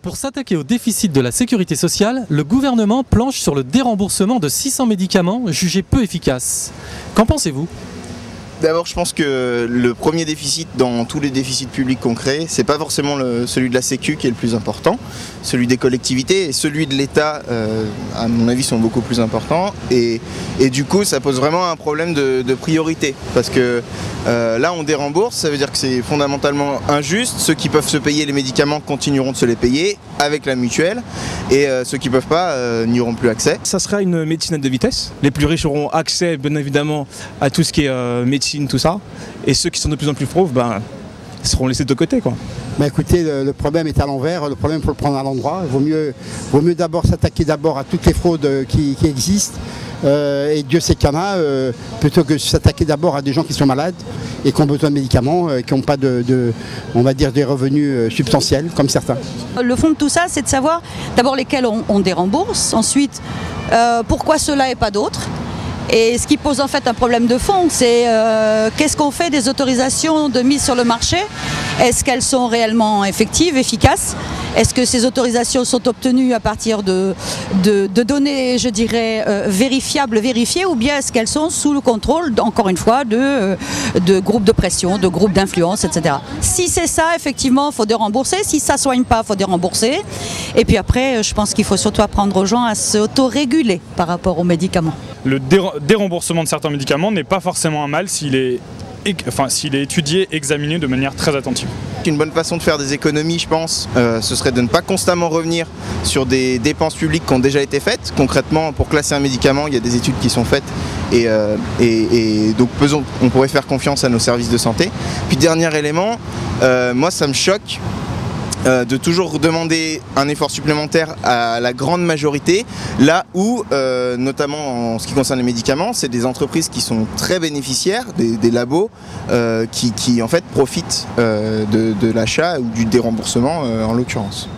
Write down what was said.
Pour s'attaquer au déficit de la sécurité sociale, le gouvernement planche sur le déremboursement de 600 médicaments jugés peu efficaces. Qu'en pensez-vous ? D'abord, je pense que le premier déficit dans tous les déficits publics qu'on crée, c'est pas forcément celui de la Sécu qui est le plus important, celui des collectivités et celui de l'État, à mon avis, sont beaucoup plus importants. Et du coup, ça pose vraiment un problème de priorité. Parce que là, on dérembourse, ça veut dire que c'est fondamentalement injuste. Ceux qui peuvent se payer les médicaments continueront de se les payer avec la mutuelle. Et ceux qui ne peuvent pas n'y auront plus accès. Ça sera une médecine à deux vitesses. Les plus riches auront accès, bien évidemment, à tout ce qui est médecine, tout ça. Et ceux qui sont de plus en plus pauvres, seront laissés de côté, quoi. Écoutez, le problème est à l'envers. Le problème, il faut le prendre à l'endroit. Il vaut mieux d'abord s'attaquer à toutes les fraudes qui existent. Et Dieu sait qu'il y en a, plutôt que s'attaquer d'abord à des gens qui sont malades et qui ont besoin de médicaments, qui n'ont pas on va dire, des revenus substantiels, comme certains. Le fond de tout ça, c'est de savoir d'abord lesquels on dérembourse, ensuite pourquoi ceux-là et pas d'autres. Et ce qui pose en fait un problème de fond, c'est qu'est-ce qu'on fait des autorisations de mise sur le marché? Est-ce qu'elles sont réellement effectives, efficaces? Est-ce que ces autorisations sont obtenues à partir de données, je dirais, vérifiables, vérifiées, ou bien est-ce qu'elles sont sous le contrôle, encore une fois, de groupes de pression, de groupes d'influence, etc. Si c'est ça, effectivement, il faut dérembourser. Si ça ne soigne pas, il faut dérembourser. Et puis après, je pense qu'il faut surtout apprendre aux gens à s'autoréguler par rapport aux médicaments. Le déremboursement de certains médicaments n'est pas forcément un mal s'il est étudié, examiné de manière très attentive. Une bonne façon de faire des économies, je pense, ce serait de ne pas constamment revenir sur des dépenses publiques qui ont déjà été faites. Concrètement, pour classer un médicament, il y a des études qui sont faites et donc on pourrait faire confiance à nos services de santé. Puis dernier élément, moi ça me choque de toujours demander un effort supplémentaire à la grande majorité, là où, notamment en ce qui concerne les médicaments, c'est des entreprises qui sont très bénéficiaires, des labos, qui en fait profitent de l'achat ou du déremboursement en l'occurrence.